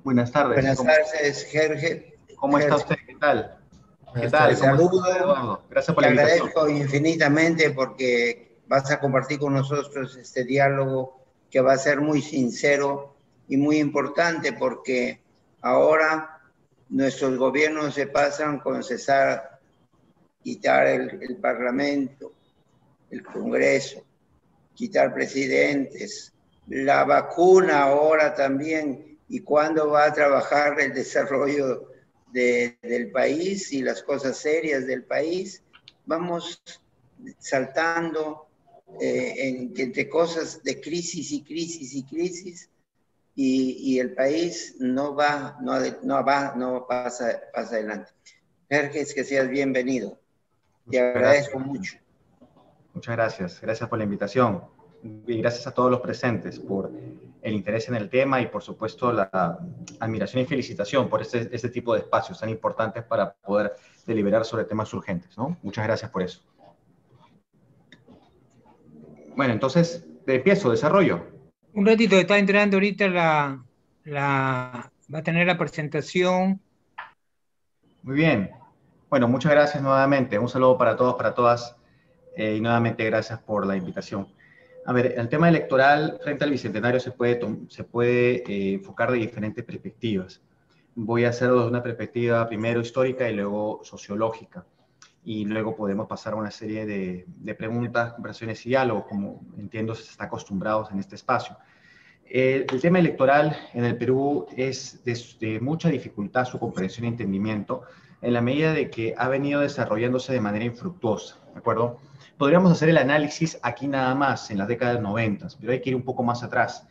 Buenas tardes. Buenas tardes, Jorge. ¿Cómo está usted? ¿Qué tal? ¿Qué Buenas tal? Te tardes. ¿Cómo está, saludo Eduardo? Gracias por y la invitación. agradezco infinitamente porque vas a compartir con nosotros este diálogo que va a ser muy sincero y muy importante porque ahora nuestros gobiernos se pasan con cesar, quitar el Parlamento, el Congreso, quitar presidentes, la vacuna ahora también, y cuándo va a trabajar el desarrollo del país y las cosas serias del país. Vamos saltando entre cosas de crisis y crisis y crisis, y el país no pasa adelante. Jerjes, que seas bienvenido. Te Muchas agradezco gracias. mucho. Muchas gracias. Gracias por la invitación. Y gracias a todos los presentes por el interés en el tema y, por supuesto, la admiración y felicitación por este tipo de espacios tan importantes para poder deliberar sobre temas urgentes, ¿no? Muchas gracias por eso. Bueno, entonces, empiezo, desarrollo. Un ratito, está entrando ahorita va a tener la presentación. Muy bien. Bueno, muchas gracias nuevamente. Un saludo para todos, para todas. Y nuevamente gracias por la invitación. A ver, el tema electoral frente al Bicentenario se puede enfocar de diferentes perspectivas. Voy a hacerlo desde una perspectiva primero histórica y luego sociológica. Y luego podemos pasar a una serie de preguntas, conversaciones y diálogos, como entiendo se está acostumbrados en este espacio. El tema electoral en el Perú es de mucha dificultad su comprensión y entendimiento en la medida de que ha venido desarrollándose de manera infructuosa, ¿de acuerdo? Podríamos hacer el análisis aquí nada más, en las décadas 90, pero hay que ir un poco más atrás.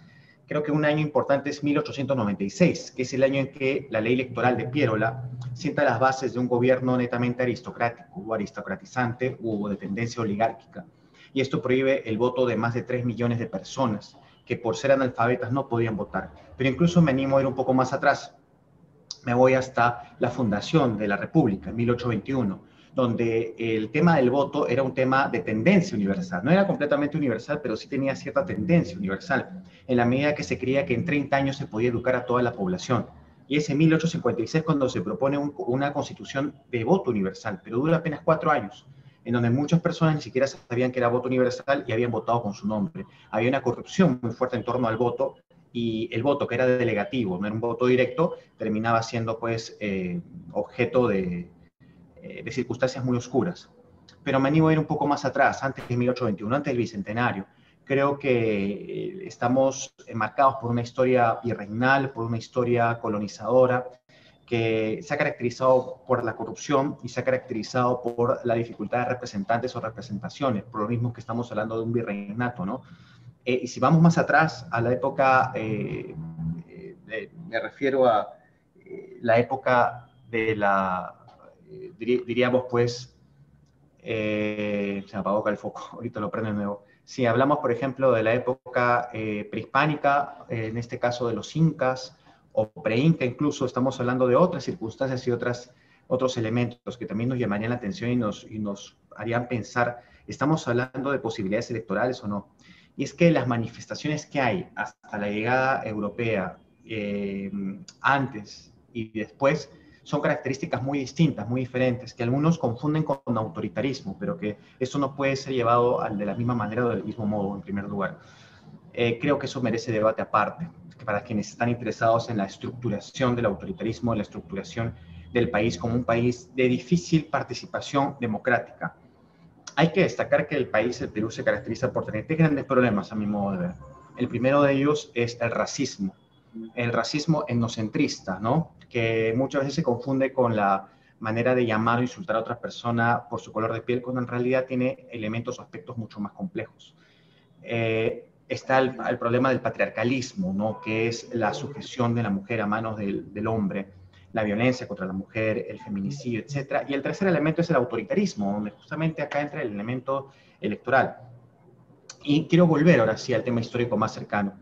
Creo que un año importante es 1896, que es el año en que la ley electoral de Piérola sienta las bases de un gobierno netamente aristocrático o aristocratizante o de tendencia oligárquica. Y esto prohíbe el voto de más de 3 millones de personas que por ser analfabetas no podían votar. Pero incluso me animo a ir un poco más atrás. Me voy hasta la fundación de la República, en 1821, donde el tema del voto era un tema de tendencia universal. No era completamente universal, pero sí tenía cierta tendencia universal, en la medida que se creía que en 30 años se podía educar a toda la población. Y es en 1856 cuando se propone una constitución de voto universal, pero dura apenas 4 años, en donde muchas personas ni siquiera sabían que era voto universal y habían votado con su nombre. Había una corrupción muy fuerte en torno al voto, y el voto, que era delegativo, no era un voto directo, terminaba siendo pues objeto de circunstancias muy oscuras. Pero me animo a ir un poco más atrás, antes de 1821, antes del Bicentenario. Creo que estamos marcados por una historia virreinal, por una historia colonizadora, que se ha caracterizado por la corrupción y se ha caracterizado por la dificultad de representantes o representaciones, por lo mismo que estamos hablando de un virreinato, ¿no? Y si vamos más atrás, a la época, me refiero a la época de diríamos pues, se me apagó acá el foco, ahorita lo prendo de nuevo. Si hablamos, por ejemplo, de la época prehispánica, en este caso de los incas, o preinca incluso, estamos hablando de otras circunstancias y otros elementos que también nos llamarían la atención y nos harían pensar, ¿estamos hablando de posibilidades electorales o no? Y es que las manifestaciones que hay hasta la llegada europea, antes y después, son características muy distintas, muy diferentes, que algunos confunden con autoritarismo, pero que eso no puede ser llevado de la misma manera o del mismo modo, en primer lugar. Creo que eso merece debate aparte, para quienes están interesados en la estructuración del autoritarismo, en la estructuración del país como un país de difícil participación democrática. Hay que destacar que el país, el Perú, se caracteriza por tener tres grandes problemas, a mi modo de ver. El primero de ellos es el racismo etnocentrista, ¿no? Que muchas veces se confunde con la manera de llamar o insultar a otra persona por su color de piel, cuando en realidad tiene elementos o aspectos mucho más complejos. Está el problema del patriarcalismo, ¿no? Que es la sujeción de la mujer a manos del hombre, la violencia contra la mujer, el feminicidio, etc. Y el tercer elemento es el autoritarismo, donde justamente acá entra el elemento electoral. Y quiero volver ahora sí al tema histórico más cercano.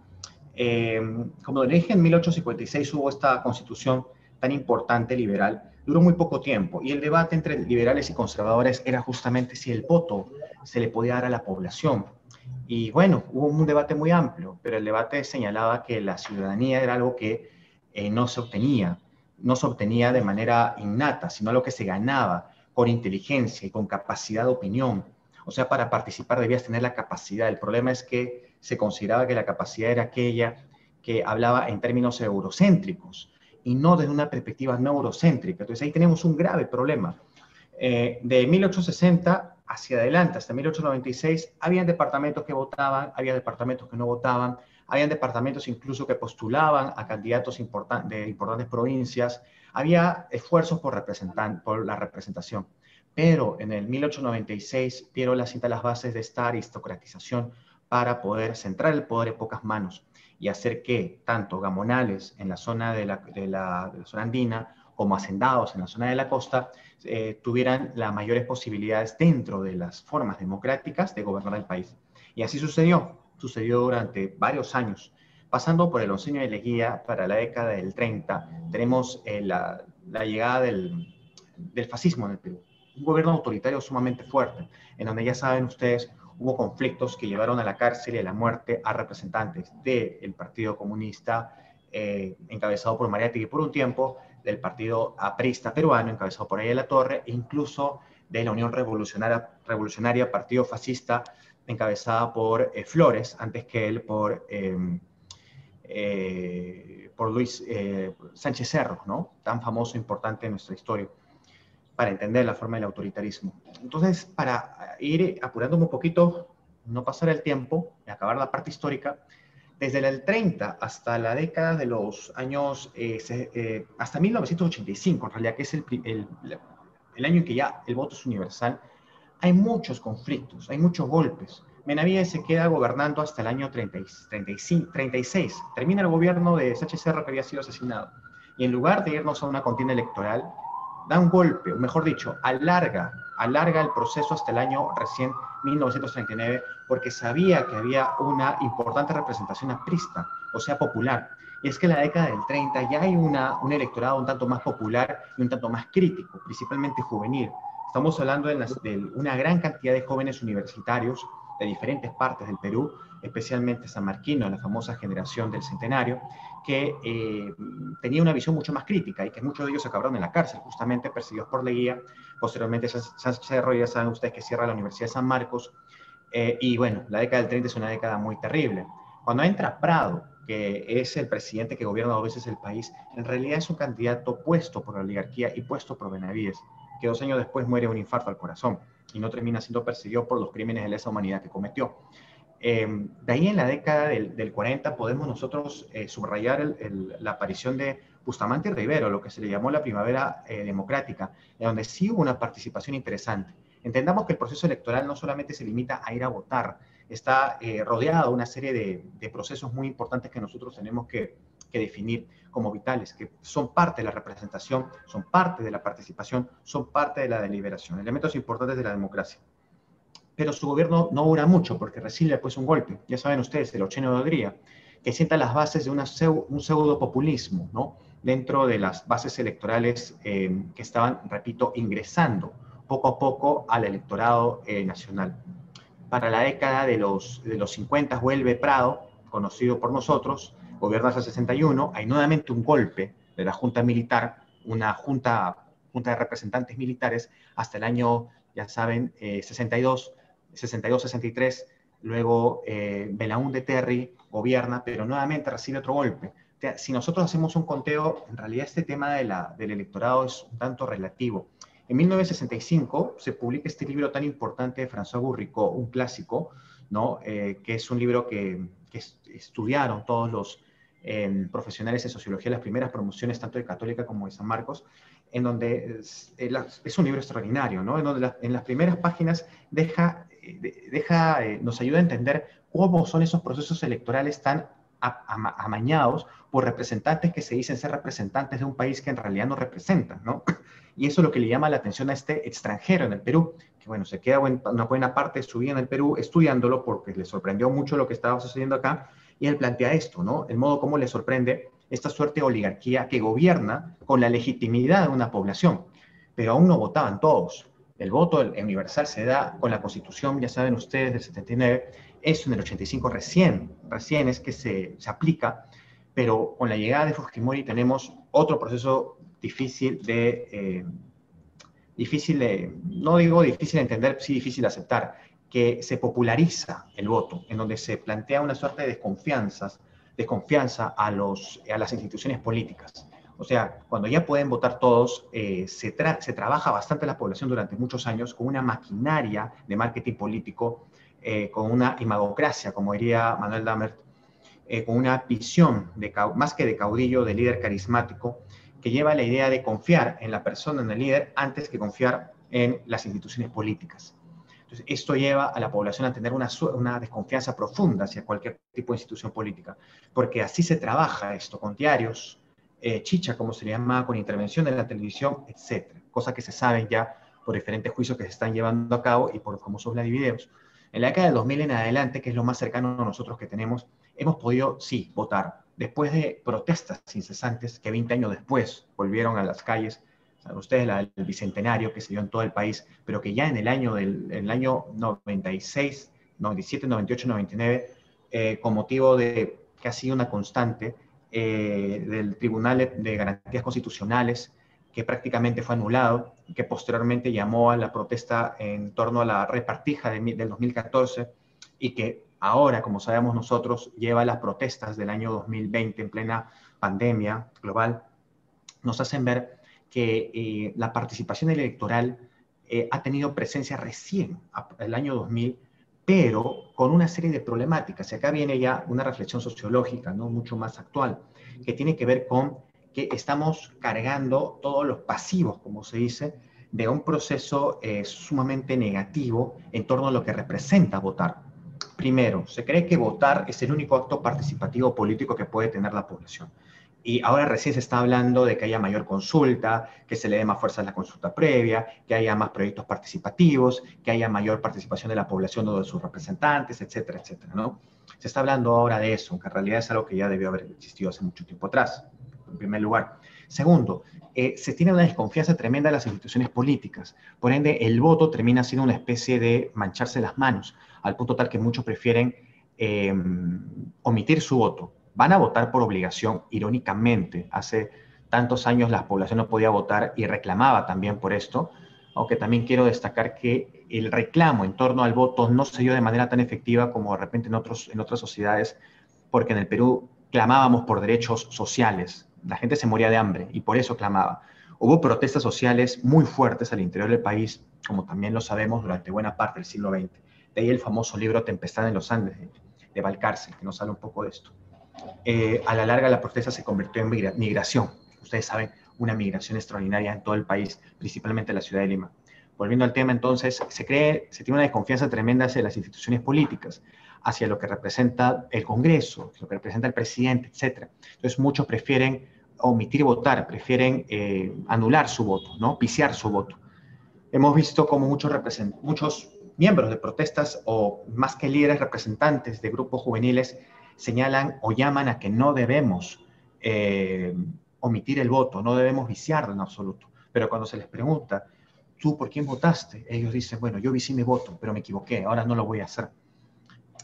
Como le dije, en 1856 hubo esta constitución tan importante, liberal, duró muy poco tiempo, y el debate entre liberales y conservadores era justamente si el voto se le podía dar a la población. Y bueno, hubo un debate muy amplio, pero el debate señalaba que la ciudadanía era algo que no se obtenía de manera innata, sino lo que se ganaba con inteligencia y con capacidad de opinión. O sea, para participar debías tener la capacidad. El problema es que se consideraba que la capacidad era aquella que hablaba en términos eurocéntricos y no desde una perspectiva no eurocéntrica. Entonces ahí tenemos un grave problema. De 1860 hacia adelante, hasta 1896, habían departamentos que votaban, había departamentos que no votaban, habían departamentos incluso que postulaban a candidatos de importantes provincias, había esfuerzos por la representación. Pero en el 1896 Piero sienta las bases de esta aristocratización para poder centrar el poder en pocas manos y hacer que tanto gamonales en la zona de la zona andina como hacendados en la zona de la costa tuvieran las mayores posibilidades dentro de las formas democráticas de gobernar el país. Y así sucedió durante varios años. Pasando por el oncenio de Leguía para la década del 30, tenemos la llegada del fascismo en el Perú. Un gobierno autoritario sumamente fuerte, en donde ya saben ustedes, hubo conflictos que llevaron a la cárcel y a la muerte a representantes del Partido Comunista, encabezado por Mariátegui por un tiempo, del Partido Aprista Peruano, encabezado por Ayala Torre, e incluso de la Unión Revolucionaria Partido Fascista, encabezada por Flores, antes que él por Luis Sánchez Cerro, ¿no? Tan famoso e importante en nuestra historia, para entender la forma del autoritarismo. Entonces, para ir apurándome un poquito, no pasar el tiempo y acabar la parte histórica, desde el 30 hasta la década de los años, hasta 1985, en realidad, que es el año en que ya el voto es universal, hay muchos conflictos, hay muchos golpes. Benavides se queda gobernando hasta el año 36. Termina el gobierno de Sánchez Cerro, que había sido asesinado. Y en lugar de irnos a una contienda electoral, da un golpe, o mejor dicho, alarga el proceso hasta el año recién 1939, porque sabía que había una importante representación aprista, o sea, popular. Y es que en la década del 30 ya hay un electorado un tanto más popular y un tanto más crítico, principalmente juvenil. Estamos hablando de una gran cantidad de jóvenes universitarios de diferentes partes del Perú, especialmente sanmarquino, la famosa generación del centenario, que tenía una visión mucho más crítica y que muchos de ellos acabaron en la cárcel, justamente perseguidos por Leguía. Posteriormente, Sánchez Cerro, ya saben ustedes que cierra la Universidad de San Marcos. Y bueno, la década del 30 es una década muy terrible. Cuando entra Prado, que es el presidente que gobierna 2 veces el país, en realidad es un candidato puesto por la oligarquía y puesto por Benavides, que 2 años después muere de un infarto al corazón y no termina siendo perseguido por los crímenes de lesa humanidad que cometió. De ahí en la década del 40 podemos nosotros subrayar la aparición de Bustamante y Rivero, lo que se le llamó la primavera democrática, en donde sí hubo una participación interesante. Entendamos que el proceso electoral no solamente se limita a ir a votar, está rodeado de una serie de procesos muy importantes que nosotros tenemos que definir como vitales, que son parte de la representación, son parte de la participación, son parte de la deliberación, elementos importantes de la democracia. Pero su gobierno no dura mucho porque recibe después un golpe, ya saben ustedes, el 8 de Odría, que sienta las bases de un pseudo populismo, ¿no? Dentro de las bases electorales que estaban, repito, ingresando poco a poco al electorado nacional. Para la década de los 50 vuelve Prado, conocido por nosotros, gobierna hasta el 61, hay nuevamente un golpe de la junta militar, una junta de representantes militares, hasta el año, ya saben, 62-63, luego Belaúnde Terry gobierna, pero nuevamente recibe otro golpe. O sea, si nosotros hacemos un conteo, en realidad este tema del electorado es un tanto relativo. En 1965 se publica este libro tan importante de François Bourricot, un clásico, ¿no? Que es un libro que estudiaron todos los profesionales de sociología, las primeras promociones tanto de Católica como de San Marcos, en donde es un libro extraordinario, ¿no? En donde en las primeras páginas nos ayuda a entender cómo son esos procesos electorales tan amañados por representantes que se dicen ser representantes de un país que en realidad no representan, ¿no? Y eso es lo que le llama la atención a este extranjero en el Perú, que bueno, se queda una buena parte de su vida en el Perú estudiándolo porque le sorprendió mucho lo que estaba sucediendo acá, y él plantea esto, ¿no? El modo como le sorprende esta suerte de oligarquía que gobierna con la legitimidad de una población, pero aún no votaban todos. El voto universal se da con la Constitución, ya saben ustedes, del 79, eso en el 85 recién es que se aplica, pero con la llegada de Fujimori tenemos otro proceso difícil no digo difícil de entender, sí difícil de aceptar, que se populariza el voto, en donde se plantea una suerte de desconfianza a las instituciones políticas. O sea, cuando ya pueden votar todos, se trabaja bastante la población durante muchos años con una maquinaria de marketing político, con una imagocracia, como diría Manuel Damert, con una visión más que de caudillo, de líder carismático, que lleva la idea de confiar en la persona, en el líder, antes que confiar en las instituciones políticas. Entonces, esto lleva a la población a tener una desconfianza profunda hacia cualquier tipo de institución política, porque así se trabaja esto, con diarios, chicha, como se le llama, con intervención en la televisión, etcétera, cosas que se saben ya por diferentes juicios que se están llevando a cabo y por los famosos Vladivideos. En la década del 2000 en adelante, que es lo más cercano a nosotros que tenemos, hemos podido, sí, votar. Después de protestas incesantes que 20 años después volvieron a las calles, saben ustedes, el Bicentenario que se dio en todo el país, pero que ya en el año 96, 97, 98, 99, con motivo de que ha sido una constante del Tribunal de Garantías Constitucionales, que prácticamente fue anulado, que posteriormente llamó a la protesta en torno a la repartija del 2014 y que ahora, como sabemos nosotros, lleva las protestas del año 2020 en plena pandemia global, nos hacen ver que la participación electoral ha tenido presencia recién, el año 2000, pero con una serie de problemáticas. Y acá viene ya una reflexión sociológica, ¿no? Mucho más actual, que tiene que ver con que estamos cargando todos los pasivos, como se dice, de un proceso sumamente negativo en torno a lo que representa votar. Primero, se cree que votar es el único acto participativo político que puede tener la población. Y ahora recién se está hablando de que haya mayor consulta, que se le dé más fuerza a la consulta previa, que haya más proyectos participativos, que haya mayor participación de la población o de sus representantes, etcétera, etcétera, ¿no? Se está hablando ahora de eso, aunque en realidad es algo que ya debió haber existido hace mucho tiempo atrás, en primer lugar. Segundo, se tiene una desconfianza tremenda de las instituciones políticas. Por ende, el voto termina siendo una especie de mancharse las manos, al punto tal que muchos prefieren omitir su voto. Van a votar por obligación, irónicamente. Hace tantos años la población no podía votar y reclamaba también por esto, aunque también quiero destacar que el reclamo en torno al voto no se dio de manera tan efectiva como de repente en otras sociedades, porque en el Perú clamábamos por derechos sociales. La gente se moría de hambre y por eso clamaba. Hubo protestas sociales muy fuertes al interior del país, como también lo sabemos, durante buena parte del siglo XX. De ahí el famoso libro Tempestad en los Andes, de Valcárcel, que nos habla un poco de esto. A la larga la protesta se convirtió en migración. Ustedes saben, una migración extraordinaria en todo el país, principalmente en la ciudad de Lima. Volviendo al tema, entonces, se tiene una desconfianza tremenda hacia las instituciones políticas, hacia lo que representa el Congreso, lo que representa el presidente, etc. Entonces, muchos prefieren omitir votar, prefieren anular su voto, ¿no? Viciar su voto. Hemos visto como muchos miembros de protestas, o más que líderes, representantes de grupos juveniles, señalan o llaman a que no debemos omitir el voto, no debemos viciarlo en absoluto. Pero cuando se les pregunta, ¿tú por quién votaste? Ellos dicen, bueno, yo vicié mi voto, pero me equivoqué, ahora no lo voy a hacer.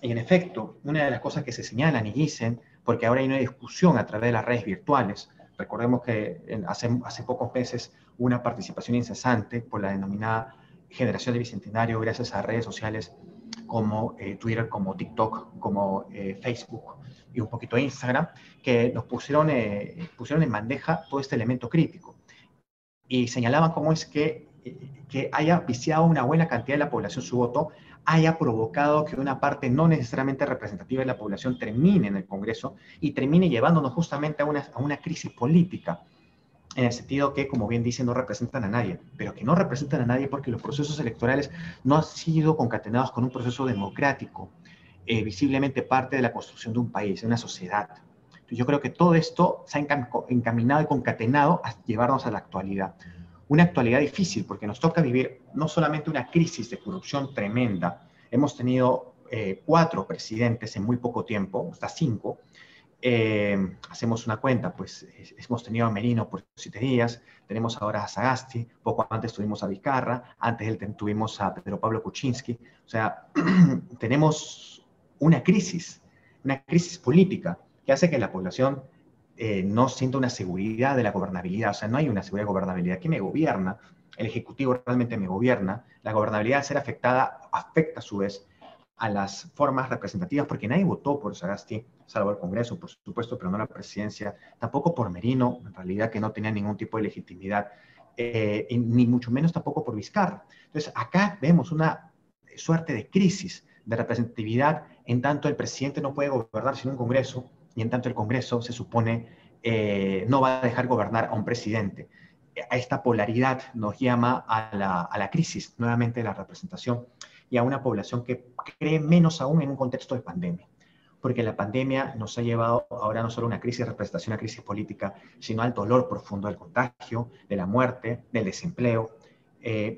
Y en efecto, una de las cosas que se señalan y dicen, porque ahora hay una discusión a través de las redes virtuales, recordemos que hace pocos meses hubo una participación incesante por la denominada generación del Bicentenario gracias a redes sociales como Twitter, como TikTok, como Facebook y un poquito Instagram, que nos pusieron en bandeja todo este elemento crítico. Y señalaban cómo es que haya viciado una buena cantidad de la población su voto, haya provocado que una parte no necesariamente representativa de la población termine en el Congreso y termine llevándonos justamente a una crisis política, en el sentido que, como bien dicen, no representan a nadie, pero que no representan a nadie porque los procesos electorales no han sido concatenados con un proceso democrático, visiblemente parte de la construcción de un país, de una sociedad. Entonces, yo creo que todo esto se ha encaminado y concatenado a llevarnos a la actualidad. Una actualidad difícil porque nos toca vivir no solamente una crisis de corrupción tremenda, hemos tenido 4 presidentes en muy poco tiempo, hasta 5, hacemos una cuenta, pues hemos tenido a Merino por 7 días, tenemos ahora a Sagasti, poco antes tuvimos a Vizcarra, antes de él tuvimos a Pedro Pablo Kuczynski, o sea, tenemos una crisis política que hace que la población no siento una seguridad de la gobernabilidad. O sea, no hay una seguridad de gobernabilidad. ¿Quién me gobierna? El Ejecutivo realmente me gobierna. La gobernabilidad, al ser afectada, afecta a su vez a las formas representativas, porque nadie votó por Sagasti, salvo el Congreso, por supuesto, pero no la presidencia, tampoco por Merino, en realidad, que no tenía ningún tipo de legitimidad, ni mucho menos tampoco por Vizcarra. Entonces, acá vemos una suerte de crisis de representatividad, en tanto el presidente no puede gobernar sin un Congreso, y en tanto el Congreso se supone no va a dejar gobernar a un presidente. A esta polaridad nos llama a la crisis nuevamente de la representación y a una población que cree menos aún en un contexto de pandemia. Porque la pandemia nos ha llevado ahora no solo a una crisis de representación, una crisis política, sino al dolor profundo del contagio, de la muerte, del desempleo,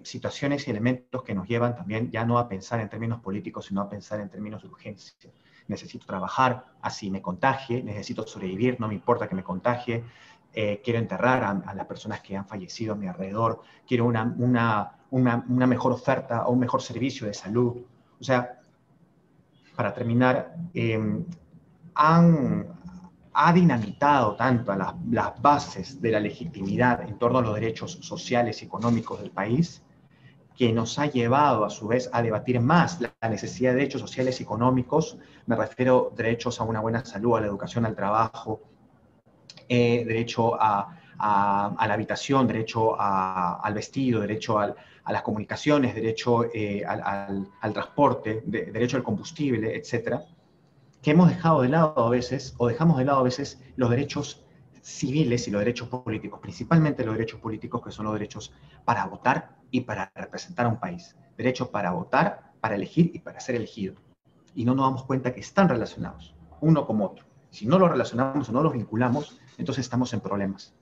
situaciones y elementos que nos llevan también ya no a pensar en términos políticos, sino a pensar en términos de urgencia. Necesito trabajar, así me contagie, necesito sobrevivir, no me importa que me contagie, quiero enterrar a las personas que han fallecido a mi alrededor, quiero una mejor oferta o un mejor servicio de salud. O sea, para terminar, ha dinamitado tanto a las bases de la legitimidad en torno a los derechos sociales y económicos del país, que nos ha llevado a su vez a debatir más la necesidad de derechos sociales y económicos. Me refiero a derechos a una buena salud, a la educación, al trabajo, derecho a la habitación, derecho al vestido, derecho a las comunicaciones, derecho al transporte, derecho al combustible, etcétera, que hemos dejado de lado a veces, o dejamos de lado a veces, los derechos civiles y los derechos políticos, principalmente los derechos políticos, que son los derechos para votar y para representar a un país. Derechos para votar, para elegir y para ser elegido. Y no nos damos cuenta que están relacionados, uno como otro. Si no los relacionamos o no los vinculamos, entonces estamos en problemas.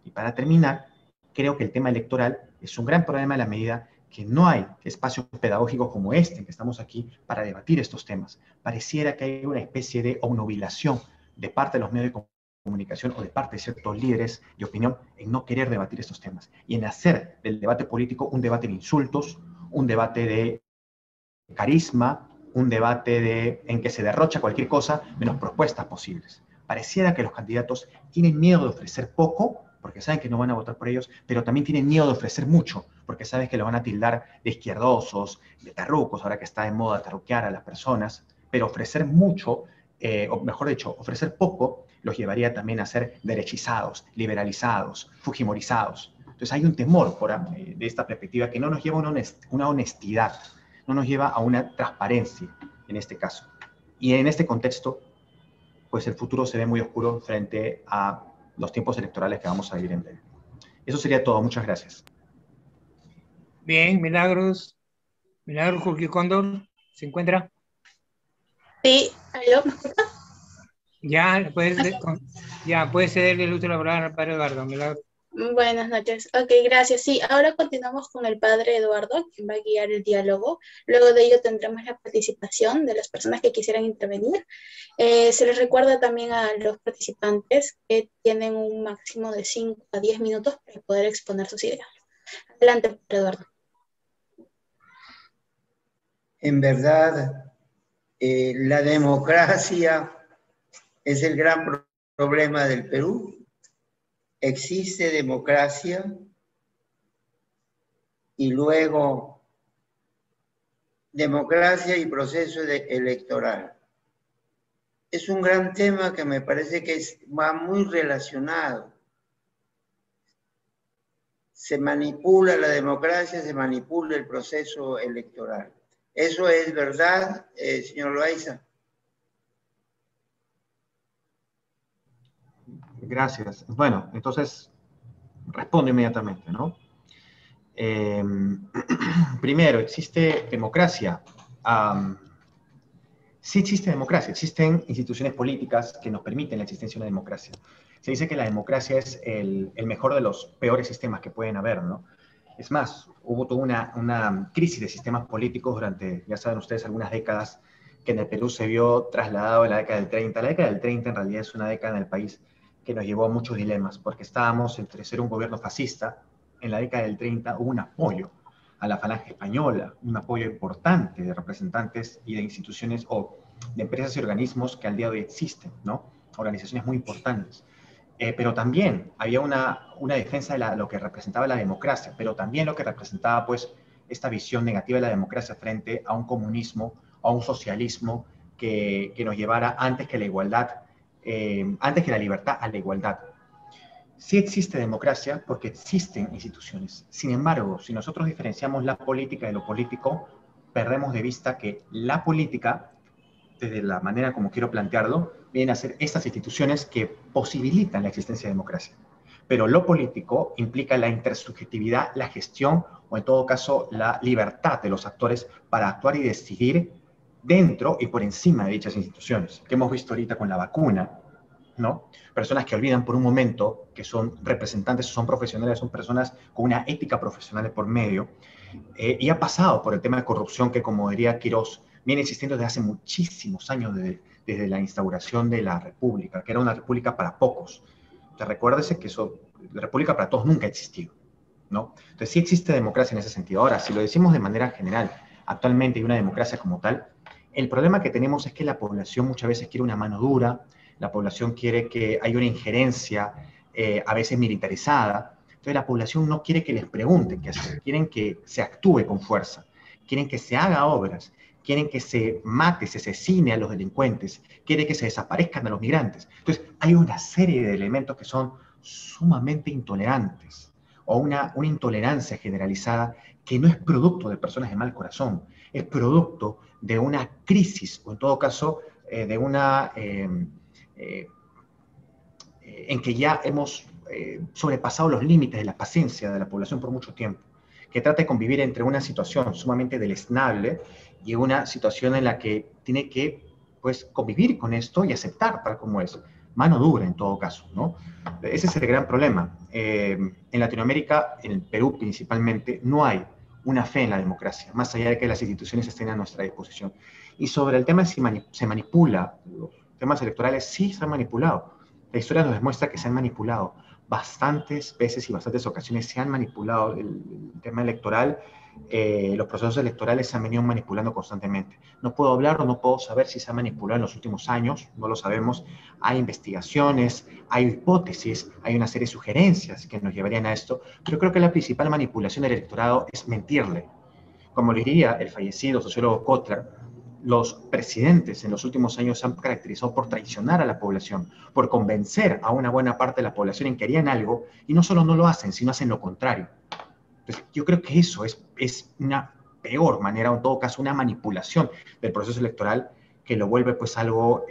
Y para terminar, creo que el tema electoral es un gran problema en la medida que no hay espacios pedagógicos como este en que estamos aquí para debatir estos temas. Pareciera que hay una especie de obnubilación de parte de los medios de comunicación o de parte de ciertos líderes de opinión en no querer debatir estos temas y en hacer del debate político un debate de insultos, un debate de carisma, un debate en que se derrocha cualquier cosa menos propuestas posibles. Pareciera que los candidatos tienen miedo de ofrecer poco, porque saben que no van a votar por ellos, pero también tienen miedo de ofrecer mucho, porque saben que lo van a tildar de izquierdosos, de tarrucos, ahora que está de moda tarruquear a las personas, pero ofrecer mucho, o mejor dicho, ofrecer poco, los llevaría también a ser derechizados, liberalizados, fujimorizados. Entonces hay un temor de esta perspectiva que no nos lleva a una honestidad, no nos lleva a una transparencia en este caso. Y en este contexto, pues el futuro se ve muy oscuro frente a los tiempos electorales que vamos a vivir en breve. Eso sería todo. Muchas gracias. Bien, Milagros. Milagros Jorge Cóndor, ¿se encuentra? Sí, ¿aló? ¿Me escucha? Ya puedes cederle el uso de la palabra al padre Eduardo. Milagros. Buenas noches. Ok, gracias. Sí, ahora continuamos con el padre Eduardo, quien va a guiar el diálogo. Luego de ello tendremos la participación de las personas que quisieran intervenir. Se les recuerda también a los participantes que tienen un máximo de 5 a 10 minutos para poder exponer sus ideas. Adelante, padre Eduardo. En verdad, la democracia es el gran problema del Perú. Existe democracia y luego democracia y proceso electoral. Es un gran tema que me parece que va muy relacionado. Se manipula la democracia, se manipula el proceso electoral. ¿Eso es verdad, señor Loaiza? Gracias. Bueno, entonces respondo inmediatamente, ¿no? Primero, ¿existe democracia? Sí existe democracia, existen instituciones políticas que nos permiten la existencia de una democracia. Se dice que la democracia es el mejor de los peores sistemas que pueden haber, ¿no? Es más, hubo toda una crisis de sistemas políticos durante, ya saben ustedes, algunas décadas, que en el Perú se vio trasladado en la década del 30. La década del 30 en realidad es una década en el país que nos llevó a muchos dilemas, porque estábamos entre ser un gobierno fascista. En la década del 30 hubo un apoyo a la falange española, un apoyo importante de representantes y de instituciones o de empresas y organismos que al día de hoy existen, ¿no? Organizaciones muy importantes. pero también había una defensa de lo que representaba la democracia, pero también lo que representaba pues esta visión negativa de la democracia frente a un comunismo, a un socialismo que nos llevara antes que la igualdad, antes que la libertad a la igualdad. Sí existe democracia porque existen instituciones. Sin embargo, si nosotros diferenciamos la política de lo político, perdemos de vista que la política, desde la manera como quiero plantearlo, vienen a ser estas instituciones que posibilitan la existencia de democracia. Pero lo político implica la intersubjetividad, la gestión o en todo caso la libertad de los actores para actuar y decidir dentro y por encima de dichas instituciones, que hemos visto ahorita con la vacuna, ¿no? Personas que olvidan por un momento que son representantes, son profesionales, son personas con una ética profesional por medio, y ha pasado por el tema de corrupción que, como diría Quirós, viene existiendo desde hace muchísimos años, desde la instauración de la República, que era una república para pocos. Entonces, recuérdese que la república para todos nunca ha existido, ¿no? Entonces, sí existe democracia en ese sentido. Ahora, si lo decimos de manera general, actualmente hay una democracia como tal, el problema que tenemos es que la población muchas veces quiere una mano dura, la población quiere que haya una injerencia, a veces militarizada. Entonces la población no quiere que les pregunten qué hacer, quieren que se actúe con fuerza, quieren que se haga obras, quieren que se mate, se asesine a los delincuentes, quieren que se desaparezcan a los migrantes. Entonces hay una serie de elementos que son sumamente intolerantes, o una intolerancia generalizada que no es producto de personas de mal corazón, es producto de una crisis, o en todo caso, de una... en que ya hemos sobrepasado los límites de la paciencia de la población por mucho tiempo, que trata de convivir entre una situación sumamente deleznable y una situación en la que tiene que pues, convivir con esto y aceptar tal como es. Mano dura en todo caso, ¿no? Ese es el gran problema. En Latinoamérica, en el Perú principalmente, no hay una fe en la democracia, más allá de que las instituciones estén a nuestra disposición. Y sobre el tema de si se manipula, los temas electorales sí se han manipulado. La historia nos demuestra que se han manipulado. Bastantes veces y bastantes ocasiones se han manipulado el tema electoral. Los procesos electorales se han venido manipulando constantemente. No puedo hablar o no puedo saber si se ha manipulado en los últimos años, no lo sabemos. Hay investigaciones, hay hipótesis, hay una serie de sugerencias que nos llevarían a esto, pero creo que la principal manipulación del electorado es mentirle. Como le diría el fallecido sociólogo Kotler, los presidentes en los últimos años se han caracterizado por traicionar a la población, por convencer a una buena parte de la población en que harían algo, y no solo no lo hacen, sino hacen lo contrario. Entonces, yo creo que eso es una peor manera, o en todo caso, una manipulación del proceso electoral que lo vuelve pues algo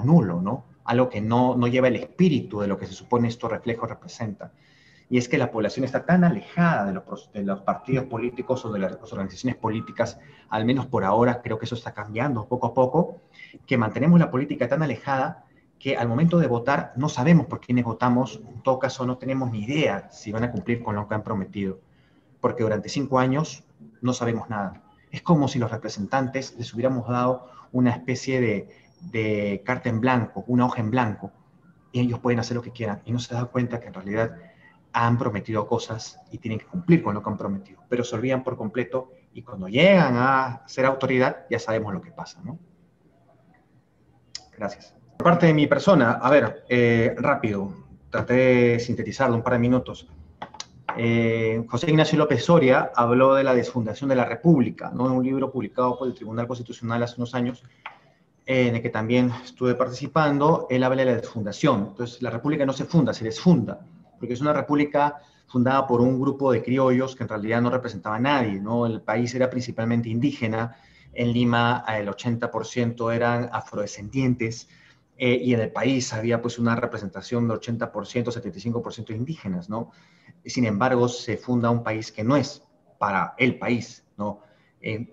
nulo, ¿no? Algo que no lleva el espíritu de lo que se supone estos reflejos representan. Y es que la población está tan alejada de los partidos políticos o de las organizaciones políticas, al menos por ahora, creo que eso está cambiando poco a poco, que mantenemos la política tan alejada que al momento de votar no sabemos por quiénes votamos, en todo caso no tenemos ni idea si van a cumplir con lo que han prometido, porque durante 5 años no sabemos nada. Es como si los representantes les hubiéramos dado una especie de carta en blanco, una hoja en blanco, y ellos pueden hacer lo que quieran, y no se dan cuenta que en realidad han prometido cosas y tienen que cumplir con lo que han prometido, pero se olvidan por completo y cuando llegan a ser autoridad ya sabemos lo que pasa, ¿no? Gracias. Por parte de mi persona, a ver, rápido, traté de sintetizarlo un par de minutos. José Ignacio López Soria habló de la desfundación de la República, ¿no? En un libro publicado por el Tribunal Constitucional hace unos años, en el que también estuve participando. Él habla de la desfundación. Entonces, la República no se funda, se desfunda, porque es una república fundada por un grupo de criollos que en realidad no representaba a nadie, ¿no? El país era principalmente indígena. En Lima el 80% eran afrodescendientes, y en el país había pues una representación de 80%, 75% indígenas, ¿no? Sin embargo, se funda un país que no es para el país, ¿no?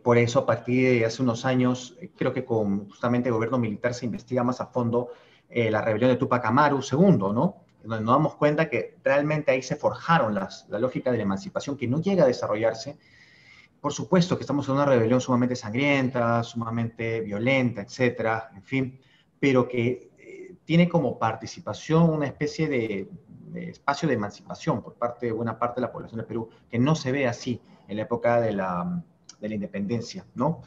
Por eso, a partir de hace unos años, creo que con justamente el gobierno militar se investiga más a fondo la rebelión de Túpac Amaru II, ¿no? Donde nos damos cuenta que realmente ahí se forjaron la lógica de la emancipación que no llega a desarrollarse. Por supuesto que estamos en una rebelión sumamente sangrienta, sumamente violenta, etcétera, en fin, pero que tiene como participación una especie de espacio de emancipación por parte de buena parte de la población de Perú, que no se ve así en la época de la independencia, ¿no?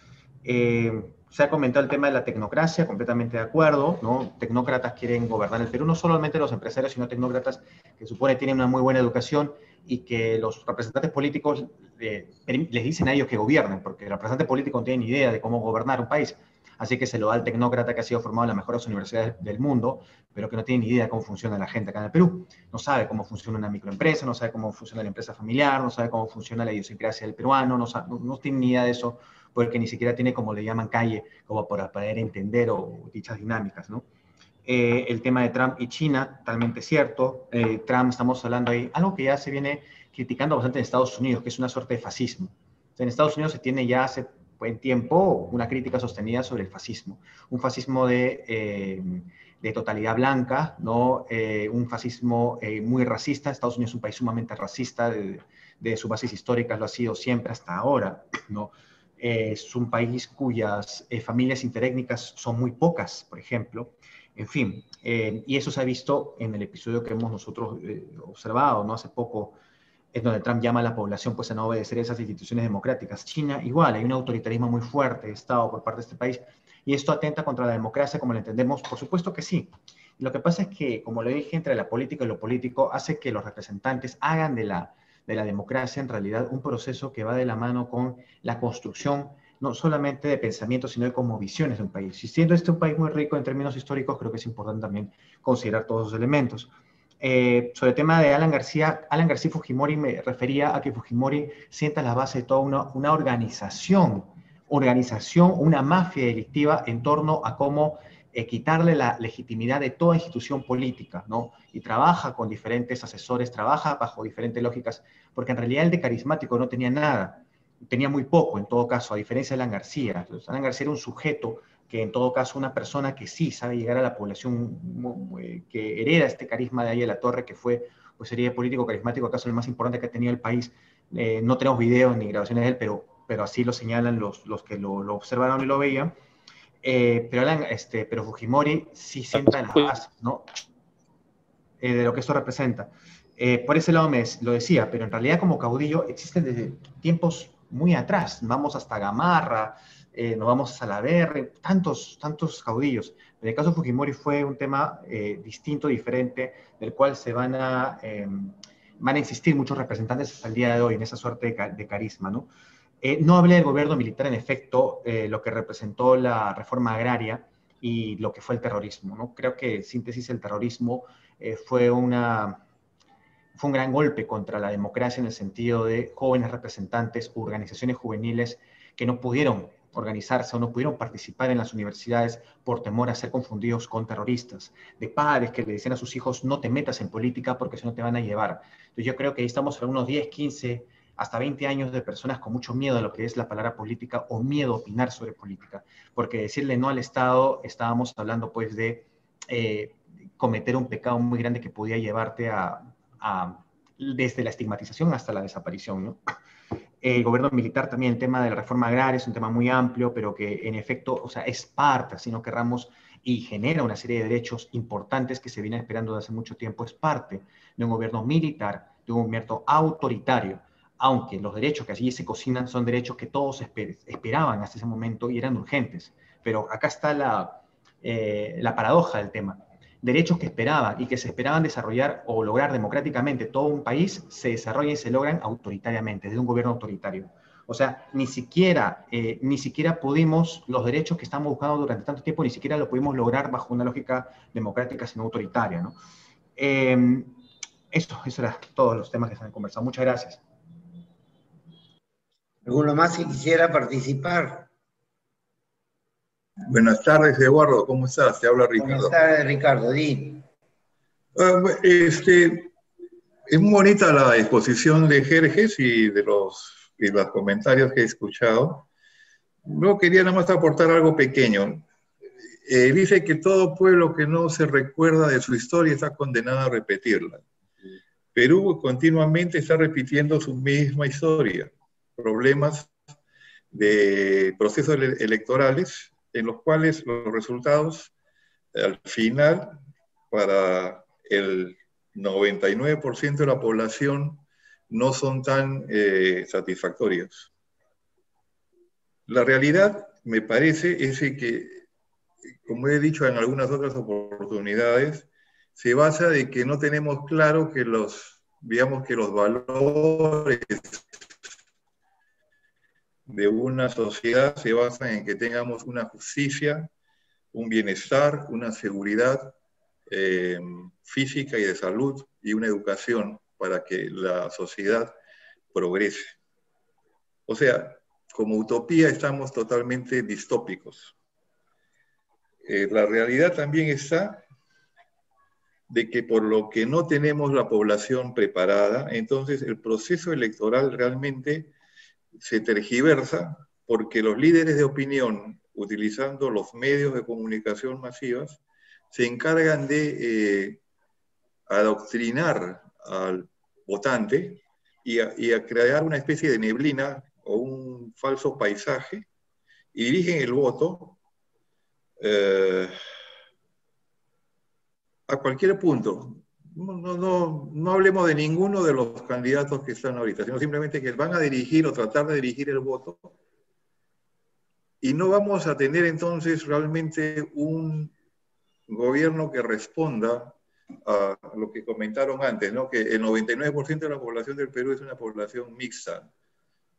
Se ha comentado el tema de la tecnocracia, completamente de acuerdo, ¿no? Tecnócratas quieren gobernar el Perú, no solamente los empresarios, sino tecnócratas que supone tienen una muy buena educación y que los representantes políticos les dicen a ellos que gobiernen, porque el representante político no tiene ni idea de cómo gobernar un país. Así que se lo da al tecnócrata que ha sido formado en las mejores universidades del mundo, pero que no tiene ni idea de cómo funciona la gente acá en el Perú. No sabe cómo funciona una microempresa, no sabe cómo funciona la empresa familiar, no sabe cómo funciona la idiosincrasia del peruano, no tiene ni idea de eso, porque ni siquiera tiene, como le llaman, calle, como para poder entender o dichas dinámicas, ¿no? El tema de Trump y China, totalmente cierto. Trump, estamos hablando ahí, algo que ya se viene criticando bastante en Estados Unidos, que es una suerte de fascismo. O sea, en Estados Unidos se tiene ya hace buen tiempo una crítica sostenida sobre el fascismo. Un fascismo de totalidad blanca, ¿no? Un fascismo muy racista. Estados Unidos es un país sumamente racista, de sus bases históricas lo ha sido siempre hasta ahora, ¿no? Es un país cuyas familias interétnicas son muy pocas, por ejemplo. En fin, y eso se ha visto en el episodio que hemos nosotros observado, ¿no? Hace poco, es donde Trump llama a la población pues, a no obedecer esas instituciones democráticas. China, igual, hay un autoritarismo muy fuerte de Estado por parte de este país, y esto atenta contra la democracia, como lo entendemos, por supuesto que sí. Lo que pasa es que, como lo dije, entre la política y lo político, hace que los representantes hagan de la democracia en realidad un proceso que va de la mano con la construcción no solamente de pensamientos, sino de como visiones de un país. Y siendo este un país muy rico en términos históricos, creo que es importante también considerar todos esos elementos. Sobre el tema de Alan García Fujimori me refería a que Fujimori sienta la base de toda una organización, una mafia delictiva en torno a cómo quitarle la legitimidad de toda institución política, ¿no? Y trabaja con diferentes asesores, trabaja bajo diferentes lógicas, porque en realidad el de carismático no tenía nada, tenía muy poco en todo caso, a diferencia de Alan García. Entonces, Alan García era un sujeto que en todo caso una persona que sí sabe llegar a la población, que hereda este carisma de ahí de la Torre, que fue, pues sería político carismático, acaso el más importante que ha tenido el país. No tenemos videos ni grabaciones de él, pero así lo señalan los que lo observaron y lo veían. Pero Fujimori sí sienta las bases, ¿no? De lo que esto representa. Por ese lado lo decía, pero en realidad como caudillo existen desde tiempos muy atrás. Vamos hasta Gamarra, nos vamos a Salaverry, tantos caudillos. En el caso de Fujimori fue un tema distinto, diferente, del cual van a insistir muchos representantes hasta el día de hoy en esa suerte de carisma, ¿no? No hablé del gobierno militar, en efecto, lo que representó la reforma agraria y lo que fue el terrorismo, ¿no? Creo que, en síntesis, el terrorismo fue un gran golpe contra la democracia en el sentido de jóvenes representantes, organizaciones juveniles que no pudieron organizarse o no pudieron participar en las universidades por temor a ser confundidos con terroristas, de padres que le decían a sus hijos no te metas en política porque si no te van a llevar. Entonces yo creo que ahí estamos en unos 10, 15, hasta 20 años de personas con mucho miedo a lo que es la palabra política o miedo a opinar sobre política, porque decirle no al Estado, estábamos hablando pues de cometer un pecado muy grande que podía llevarte desde la estigmatización hasta la desaparición, ¿no? El gobierno militar también, el tema de la reforma agraria es un tema muy amplio, pero que en efecto, o sea, es parte, si no querramos, y genera una serie de derechos importantes que se vienen esperando desde hace mucho tiempo, es parte de un gobierno militar, de un gobierno autoritario, aunque los derechos que allí se cocinan son derechos que todos esperaban hasta ese momento y eran urgentes. Pero acá está la paradoja del tema. Derechos que esperaban y que se esperaban desarrollar o lograr democráticamente todo un país, se desarrollan y se logran autoritariamente, desde un gobierno autoritario. O sea, ni siquiera pudimos, los derechos que estamos buscando durante tanto tiempo, ni siquiera lo pudimos lograr bajo una lógica democrática, sino autoritaria, ¿no? Eso eran todos los temas que se han conversado. Muchas gracias. ¿Alguno más que quisiera participar? Buenas tardes, Eduardo. ¿Cómo estás? Te habla Ricardo. Buenas tardes, Ricardo. Di. Es muy bonita la exposición de Jerjes y de los comentarios que he escuchado. Yo quería nada más aportar algo pequeño. Dice que todo pueblo que no se recuerda de su historia está condenado a repetirla. Perú continuamente está repitiendo su misma historia. Problemas de procesos electorales en los cuales los resultados al final para el 99% de la población no son tan satisfactorios. La realidad me parece es que, como he dicho en algunas otras oportunidades, se basa de que no tenemos claro que digamos que los valores de una sociedad se basan en que tengamos una justicia, un bienestar, una seguridad física y de salud y una educación para que la sociedad progrese. O sea, como utopía estamos totalmente distópicos. La realidad también está de que por lo que no tenemos la población preparada, entonces el proceso electoral realmente se tergiversa porque los líderes de opinión, utilizando los medios de comunicación masivas, se encargan de adoctrinar al votante y a crear una especie de neblina o un falso paisaje y dirigen el voto a cualquier punto. No hablemos de ninguno de los candidatos que están ahorita, sino simplemente que van a dirigir o tratar de dirigir el voto y no vamos a tener entonces realmente un gobierno que responda a lo que comentaron antes, ¿no? Que el 99% de la población del Perú es una población mixta,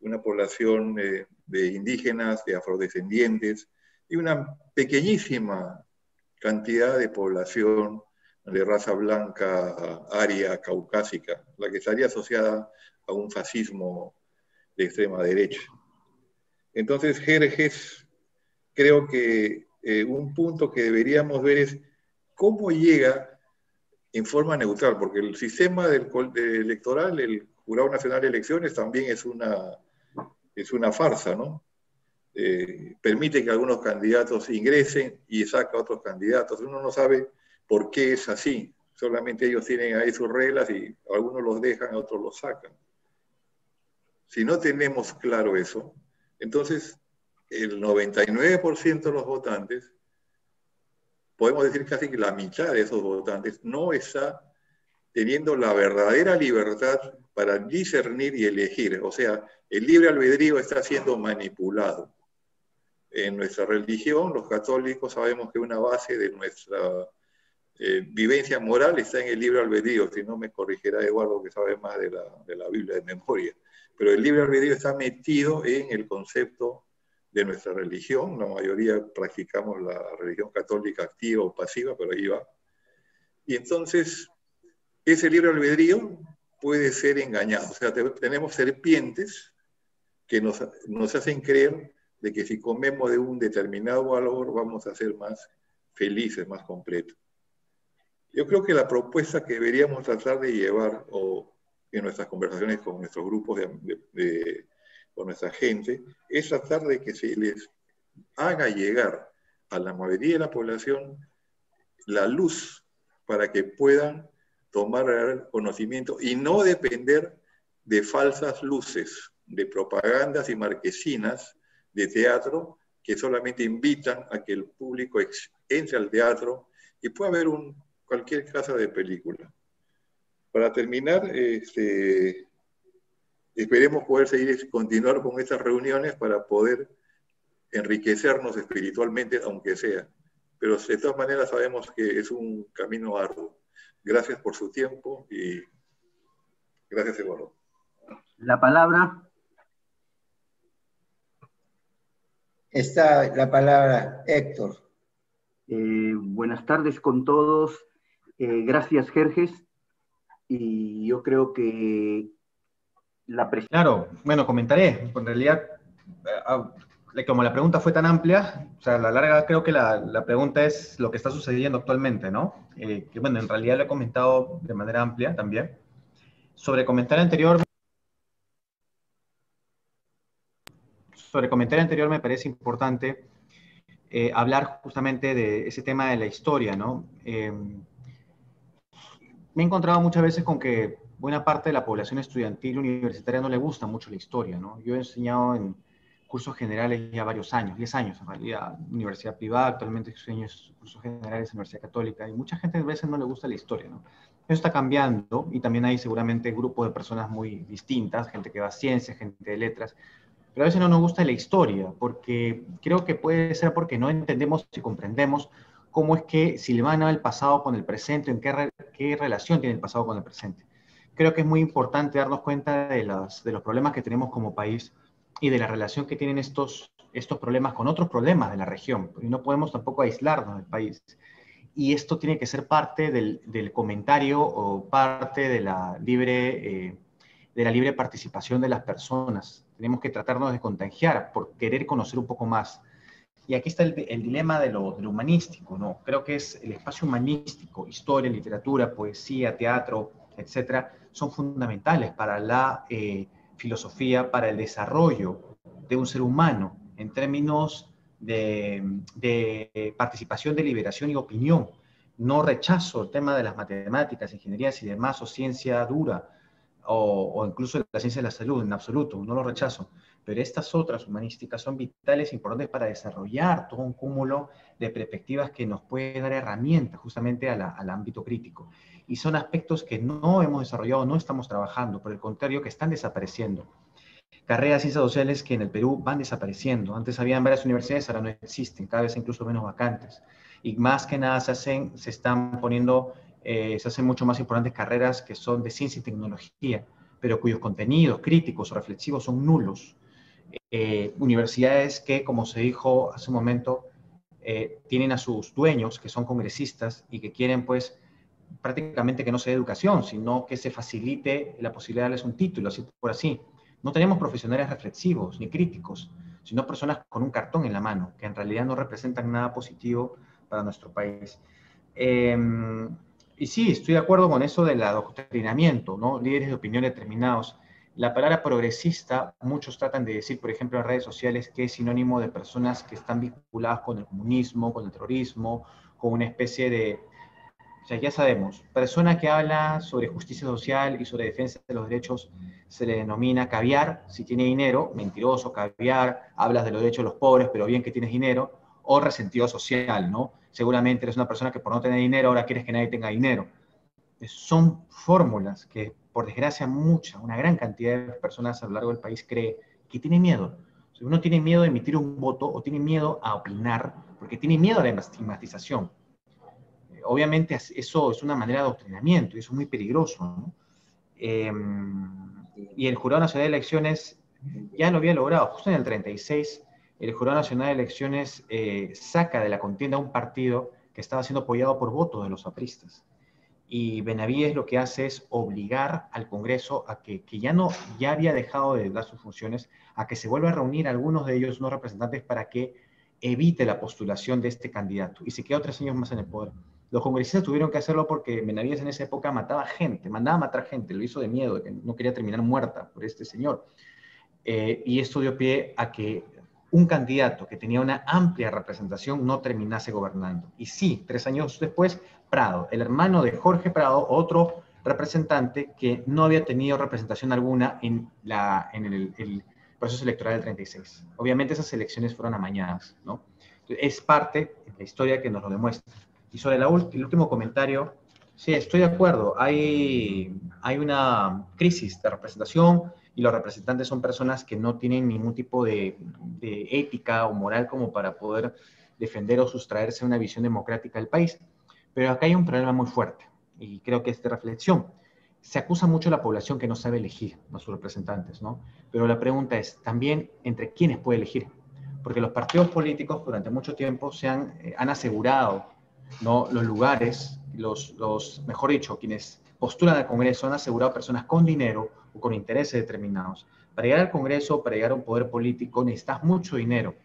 una población de indígenas, de afrodescendientes y una pequeñísima cantidad de población de raza blanca, aria, caucásica, la que estaría asociada a un fascismo de extrema derecha. Entonces, Jerjes, creo que un punto que deberíamos ver es cómo llega en forma neutral, porque el sistema electoral, el Jurado Nacional de Elecciones, también es una farsa, ¿no? Permite que algunos candidatos ingresen y saca a otros candidatos. Uno no sabe por qué es así. Solamente ellos tienen ahí sus reglas y algunos los dejan, otros los sacan. Si no tenemos claro eso, entonces el 99% de los votantes, podemos decir casi que la mitad de esos votantes, no está teniendo la verdadera libertad para discernir y elegir. O sea, el libre albedrío está siendo manipulado. En nuestra religión, los católicos sabemos que una base de nuestra vivencia moral está en el libre albedrío, si no me corregirá Eduardo que sabe más de la Biblia de memoria, pero el libre albedrío está metido en el concepto de nuestra religión, la mayoría practicamos la religión católica activa o pasiva, pero ahí va. Y entonces, ese libre albedrío puede ser engañado, o sea, tenemos serpientes que nos hacen creer de que si comemos de un determinado valor vamos a ser más felices, más completos. Yo creo que la propuesta que deberíamos tratar de llevar en nuestras conversaciones con nuestros grupos, con nuestra gente, es tratar de que se les haga llegar a la mayoría de la población la luz para que puedan tomar conocimiento y no depender de falsas luces, de propagandas y marquesinas de teatro que solamente invitan a que el público entre al teatro y pueda ver cualquier clase de película. Para terminar, esperemos poder continuar con estas reuniones para poder enriquecernos espiritualmente, aunque sea. Pero de todas maneras sabemos que es un camino arduo. Gracias por su tiempo y gracias, Eduardo. La palabra. Está la palabra Héctor. Buenas tardes con todos. Gracias, Jerjes. Y yo creo que Claro, bueno, comentaré. En realidad, como la pregunta fue tan amplia, o sea, a la larga creo que la pregunta es lo que está sucediendo actualmente, ¿no? Que bueno, en realidad lo he comentado de manera amplia también. Sobre el comentario anterior me parece importante hablar justamente de ese tema de la historia, ¿no? Me he encontrado muchas veces con que buena parte de la población estudiantil universitaria no le gusta mucho la historia, ¿no? Yo he enseñado en cursos generales ya varios años, 10 años en realidad, universidad privada, actualmente enseño cursos generales en Universidad Católica, y mucha gente a veces no le gusta la historia, ¿no? Eso está cambiando, y también hay seguramente grupos de personas muy distintas, gente que va a ciencias, gente de letras, pero a veces no nos gusta la historia, porque creo que puede ser porque no entendemos y comprendemos cómo es que silvana el pasado con el presente, en qué relación tiene el pasado con el presente. Creo que es muy importante darnos cuenta de los problemas que tenemos como país y de la relación que tienen estos problemas con otros problemas de la región. Y no podemos tampoco aislarnos del país. Y esto tiene que ser parte del comentario o parte de la libre participación de las personas. Tenemos que tratarnos de contagiar por querer conocer un poco más. Y aquí está el dilema de lo humanístico, ¿no? Creo que es el espacio humanístico, historia, literatura, poesía, teatro, etcétera, son fundamentales para la filosofía, para el desarrollo de un ser humano en términos de participación, deliberación y opinión. No rechazo el tema de las matemáticas, ingenierías y demás, o ciencia dura, o incluso la ciencia de la salud, en absoluto, no lo rechazo. Pero estas otras humanísticas son vitales e importantes para desarrollar todo un cúmulo de perspectivas que nos puede dar herramientas justamente al ámbito crítico. Y son aspectos que no hemos desarrollado, no estamos trabajando, por el contrario, que están desapareciendo. Carreras de ciencias sociales que en el Perú van desapareciendo. Antes habían varias universidades, ahora no existen, cada vez incluso menos vacantes. Y más que nada se están poniendo, se hacen mucho más importantes carreras que son de ciencia y tecnología, pero cuyos contenidos críticos o reflexivos son nulos. Universidades que, como se dijo hace un momento, tienen a sus dueños, que son congresistas, y que quieren, pues, prácticamente que no sea educación, sino que se facilite la posibilidad de darles un título, así por así. No tenemos profesionales reflexivos ni críticos, sino personas con un cartón en la mano, que en realidad no representan nada positivo para nuestro país. Y sí, estoy de acuerdo con eso del adoctrinamiento, ¿no? Líderes de opinión determinados. La palabra progresista, muchos tratan de decir, por ejemplo, en redes sociales, que es sinónimo de personas que están vinculadas con el comunismo, con el terrorismo, con una especie de... O sea, ya sabemos, persona que habla sobre justicia social y sobre defensa de los derechos se le denomina caviar, si tiene dinero, mentiroso, caviar, hablas de los derechos de los pobres, pero bien que tienes dinero, o resentido social, ¿no? Seguramente eres una persona que por no tener dinero ahora quieres que nadie tenga dinero. Son fórmulas que, por desgracia, una gran cantidad de personas a lo largo del país cree que tienen miedo. Si uno tiene miedo de emitir un voto o tiene miedo a opinar, porque tiene miedo a la estigmatización. Obviamente eso es una manera de adoctrinamiento y eso es muy peligroso, ¿no? Y el Jurado Nacional de Elecciones ya lo había logrado. Justo en el 36, el Jurado Nacional de Elecciones saca de la contienda a un partido que estaba siendo apoyado por votos de los apristas. Y Benavides lo que hace es obligar al Congreso a que ya había dejado de dar sus funciones, a que se vuelva a reunir algunos de ellos, unos representantes, para que evite la postulación de este candidato. Y se quedó 3 años más en el poder. Los congresistas tuvieron que hacerlo porque Benavides en esa época mataba gente, mandaba a matar gente, lo hizo de miedo, de que no quería terminar muerta por este señor. Y esto dio pie a que un candidato que tenía una amplia representación no terminase gobernando. Y sí, 3 años después, Prado, el hermano de Jorge Prado, otro representante que no había tenido representación alguna en el proceso electoral del 36. Obviamente esas elecciones fueron amañadas, ¿no? Es parte de la historia que nos lo demuestra. Y sobre el último comentario, sí, estoy de acuerdo. Hay una crisis de representación y los representantes son personas que no tienen ningún tipo de ética o moral como para poder defender o sustraerse a una visión democrática del país. Pero acá hay un problema muy fuerte y creo que es de reflexión. Se acusa mucho a la población que no sabe elegir a sus representantes, ¿no? Pero la pregunta es, ¿también entre quiénes puede elegir? Porque los partidos políticos durante mucho tiempo han asegurado, ¿no?, los lugares, mejor dicho, quienes postulan al Congreso han asegurado personas con dinero o con intereses determinados. Para llegar al Congreso, para llegar a un poder político, necesitas mucho dinero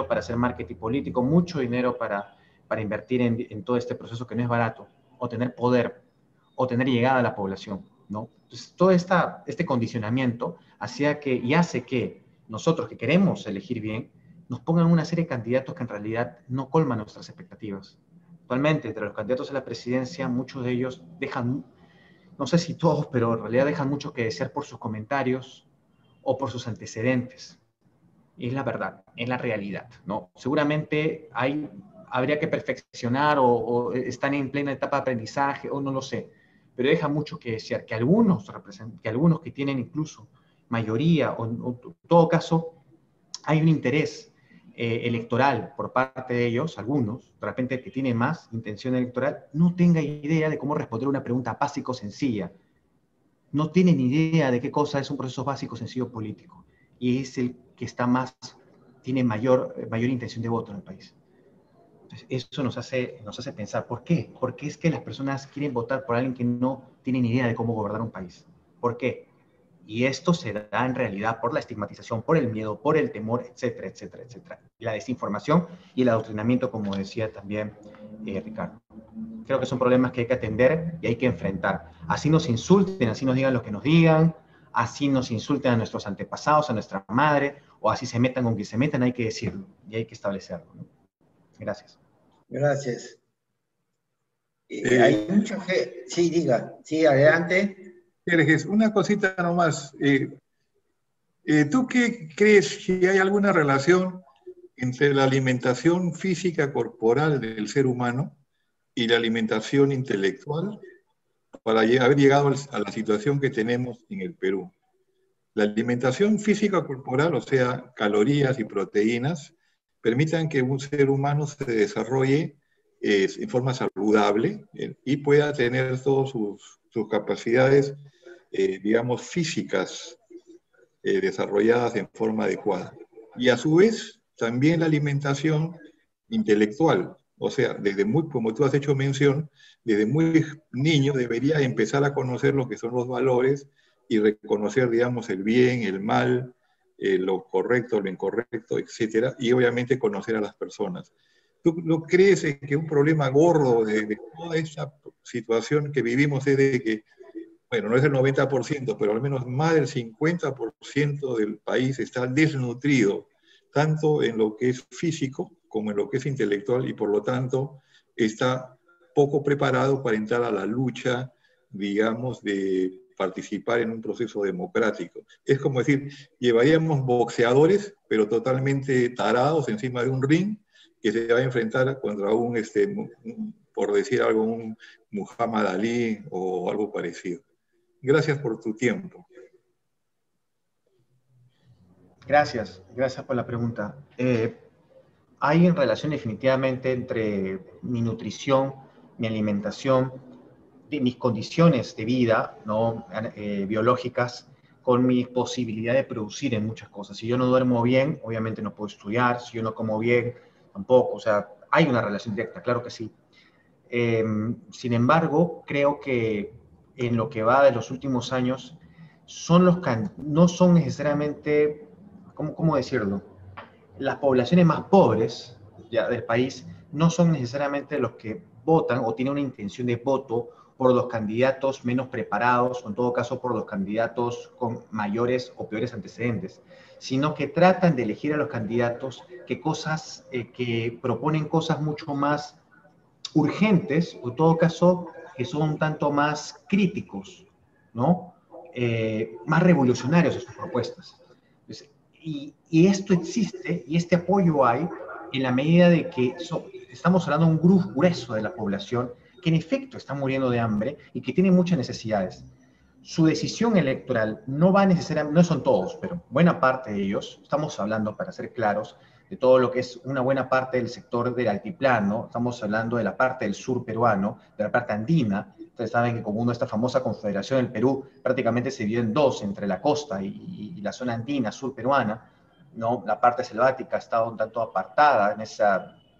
para hacer marketing político, mucho dinero para invertir en todo este proceso que no es barato, o tener poder, o tener llegada a la población, ¿no? Entonces, todo este condicionamiento hace que nosotros que queremos elegir bien, nos pongan una serie de candidatos que en realidad no colman nuestras expectativas. Actualmente, entre los candidatos a la presidencia, muchos de ellos dejan, no sé si todos, pero en realidad dejan mucho que desear por sus comentarios o por sus antecedentes. Y es la verdad, es la realidad, ¿no? Seguramente habría que perfeccionar o están en plena etapa de aprendizaje, o no lo sé, pero deja mucho que desear, que algunos que tienen incluso mayoría, o en todo caso, hay un interés electoral por parte de ellos, algunos, de repente que tienen más intención electoral, no tenga idea de cómo responder una pregunta básica o sencilla. No tienen idea de qué cosa es un proceso básico sencillo político. Y es el que está más, tiene mayor intención de voto en el país. Entonces, eso nos hace pensar, ¿por qué? Porque es que las personas quieren votar por alguien que no tiene ni idea de cómo gobernar un país. ¿Por qué? Y esto se da en realidad por la estigmatización, por el miedo, por el temor, etcétera, etcétera, etcétera. La desinformación y el adoctrinamiento, como decía también Ricardo. Creo que son problemas que hay que atender y hay que enfrentar. Así nos insulten, así nos digan lo que nos digan, así nos insulten a nuestros antepasados, a nuestra madre, o así se metan con quien se metan, hay que decirlo y hay que establecerlo, ¿no? Gracias. Gracias. Hay mucha gente. Sí, diga. Sí, adelante. Jerjes, una cosita nomás. ¿Tú qué crees si hay alguna relación entre la alimentación física corporal del ser humano y la alimentación intelectual para haber llegado a la situación que tenemos en el Perú? La alimentación física corporal, o sea, calorías y proteínas, permitan que un ser humano se desarrolle en forma saludable y pueda tener todas sus capacidades, digamos, físicas desarrolladas en forma adecuada. Y a su vez, también la alimentación intelectual, o sea, desde muy, como tú has hecho mención, desde muy niño debería empezar a conocer lo que son los valores y reconocer, digamos, el bien, el mal, lo correcto, lo incorrecto, etcétera, y obviamente conocer a las personas. ¿Tú no crees que un problema gordo de toda esta situación que vivimos es de que, bueno, no es el 90%, pero al menos más del 50% del país está desnutrido, tanto en lo que es físico como en lo que es intelectual, y por lo tanto está poco preparado para entrar a la lucha, digamos, de participar en un proceso democrático? Es como decir, llevaríamos boxeadores, pero totalmente tarados encima de un ring, que se va a enfrentar contra por decir algo, un Muhammad Ali o algo parecido. Gracias por tu tiempo. Gracias por la pregunta. Hay una relación definitivamente entre mi nutrición, mi alimentación, mis condiciones de vida, ¿no? Biológicas, con mi posibilidad de producir en muchas cosas. Si yo no duermo bien, obviamente no puedo estudiar. Si yo no como bien, tampoco. O sea, hay una relación directa, claro que sí. Sin embargo, creo que en lo que va de los últimos años, no son necesariamente, ¿cómo decirlo? Las poblaciones más pobres ya, del país no son necesariamente los que votan o tienen una intención de voto por los candidatos menos preparados, o en todo caso por los candidatos con mayores o peores antecedentes, sino que tratan de elegir a los candidatos que proponen cosas mucho más urgentes, o en todo caso que son un tanto más críticos, ¿no? Más revolucionarios en sus propuestas. Y esto existe, y este apoyo hay, en la medida de que estamos hablando de un grueso de la población que en efecto está muriendo de hambre y que tiene muchas necesidades. Su decisión electoral no va necesariamente, no son todos, pero buena parte de ellos, estamos hablando, para ser claros, de todo lo que es una buena parte del sector del altiplano, estamos hablando de la parte del sur peruano, de la parte andina. Ustedes saben que como esta famosa confederación del Perú prácticamente se dividió en dos, entre la costa y la zona andina, sur peruana, ¿no? La parte selvática estaba un tanto apartada, en ese